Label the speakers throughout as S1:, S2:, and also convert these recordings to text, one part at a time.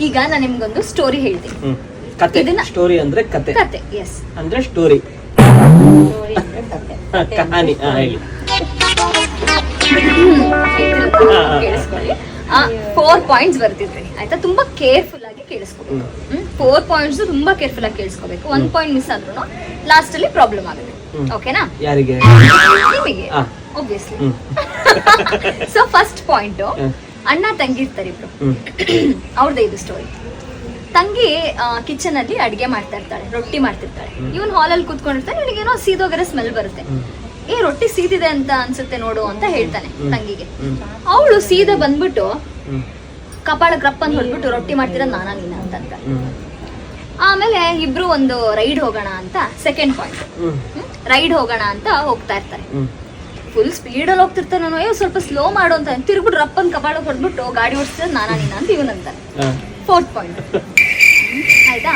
S1: ಈಗ ನಾನು ನಿಮ್ಗೊಂದು ಸ್ಟೋರಿ ಹೇಳ್ತೀನಿ.
S2: ಕತೆ. ಸ್ಟೋರಿ ಅಂದ್ರೆ ಕತೆ.
S1: ಕತೆ, ಎಸ್.
S2: ಅಂದ್ರೆ ಸ್ಟೋರಿ.
S1: ಸ್ಟೋರಿ ಅಂದ್ರೆ ಕತೆ.
S2: ಕಹಾನಿ. ಹೇಳಿ.
S1: ಕೇಳಿಸ್ಕೊಳ್ಳಿ. 4 ಪಾಯಿಂಟ್ಸ್ ಬರ್ತಿದ್ರಿ ಆಯ್ತಾ, ತುಂಬಾ ಕೇರ್ಫುಲ್ ಆಗಿ ಕೇಳಿಸ್ಕೋಬೇಕು. 4 ಪಾಯಿಂಟ್ಸ್ ತುಂಬಾ ಕೇರ್ಫುಲ್ ಆಗಿ ಕೇಳಿಸ್ಕೋಬೇಕು. 1 ಪಾಯಿಂಟ್ ಮಿಸ್ ಆದ್ರೂ ಲಾಸ್ಟ್ ಅಲ್ಲಿ ಪ್ರಾಬ್ಲಮ್ ಆಗುತ್ತೆ. ಓಕೆನಾ?
S2: ಯಾರಿಗೆ?
S1: ನಿಮಗೆ ಒಬ್ವಿಯಸ್ಲಿ. ಸೊ ಫಸ್ಟ್ ಪಾಯಿಂಟ್, ಅಣ್ಣ ತಂಗಿ ಇರ್ತಾರೆ ಇಬ್ರು. ಅವ್ರದ್ದು ಇದು ಸ್ಟೋರಿ. ತಂಗಿ ಕಿಚನ್ ಅಲ್ಲಿ ಅಡಿಗೆ ಮಾಡ್ತಾ ಇರ್ತಾಳೆ, ರೊಟ್ಟಿ ಮಾಡ್ತಿರ್ತಾಳೆ. ಇವನ್ ಹಾಲಲ್ಲಿ ಕೂತ್ಕೊಂಡಿರ್ತಾನೆ. ಇವನಿಗೇನೋ ಸೀದೋಗರೆ ಸ್ಮೆಲ್ ಬರುತ್ತೆ. ರೊಟ್ಟಿ ಸೀದಿದೆ ಅಂತ ಅನ್ಸುತ್ತೆ ನೋಡು ಅಂತ ಹೇಳ್ತಾನೆ ತಂಗಿಗೆ. ಅವಳು ಸೀದಾ ಬಂದ್ಬಿಟ್ಟು ಕಪಾಳ ಗ್ರಪ್ ಅಂತ ಹೊಡ್ಬಿಟ್ಟು ರೊಟ್ಟಿ ಮಾಡ್ತಿರೋದು ನಾನಾ ನೀನಾ ಅಂತ ಅಂತಾರೆ. ಆಮೇಲೆ ಇಬ್ರು ಒಂದು ರೈಡ್ ಹೋಗೋಣ ಅಂತ, ಸೆಕೆಂಡ್ ಪಾಯಿಂಟ್, ರೈಡ್ ಹೋಗೋಣ ಅಂತ ಹೋಗ್ತಾ ಇರ್ತಾರೆ. ಫುಲ್ ಸ್ಪೀಡ್ ಅಲ್ಲಿ ಹೋಗ್ತಿರ್ತಾನೆ. ನಾನು ಸ್ವಲ್ಪ ಸ್ಲೋ ಮಾಡು ಅಂತ ತಿರ್ಗ್ಬಿಟ್ಟು ರಪ್ಪ ಅಂತ ಕಪಾಳ ಹೊಡ್ಬಿಟ್ಟು ಗಾಡಿ ಓಡಿಸ್ತಿರೋದು ನಾನಾ ನೀನಾ ಅಂತ ಇವನಂತಾನೆ. 4th ಪಾಯಿಂಟ್ ಆಯ್ತಾ?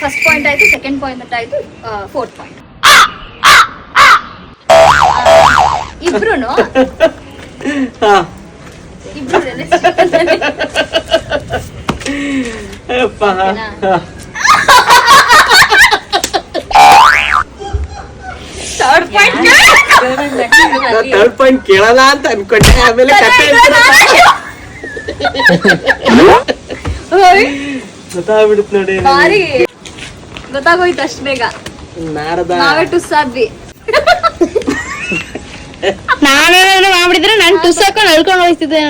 S1: ಫಸ್ಟ್ ಪಾಯಿಂಟ್ ಆಯ್ತು, ಸೆಕೆಂಡ್ ಪಾಯಿಂಟ್ ಆಯ್ತು, 4th ಪಾಯಿಂಟ್. ಇಬ್ರುನು ಥರ್ಡ್
S2: ಪಾಯಿಂಟ್ ಕೇಳಲ್ಲ ಅಂತ ಅನ್ಕೊಂಡೆ. ಆಮೇಲೆ ಕತೆ ಗೊತ್ತಾಗ್ಬಿಡುತ್ತೆ ನೋಡಿ.
S1: ಗೊತ್ತಾಗೋಯ್ತು ಅಷ್ಟು ಬೇಗ. ನಾವೇ ಟುಸ್ ಆದ್ವಿ.
S3: ನಾನೇನಾದ್ರು ಮಾಡ್ಬಿಡಿದ್ರೆ ನಾನು ಟುಸ್ ಹಾಕೊಂಡು ಅಳ್ಕೊಂಡು ಹೋಗ್ತಿದ್ದೆ.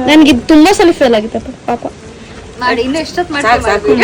S3: ನನ್ಗೆ ತುಂಬಾ ಸಲ ಫೇಲ್ ಆಗಿತ್ತಪ್ಪ ಪಾಪ.
S1: ಮಾಡಿ ಇನ್ನು ಎಷ್ಟೊತ್ತು ಮಾಡ್ತೀವಿ.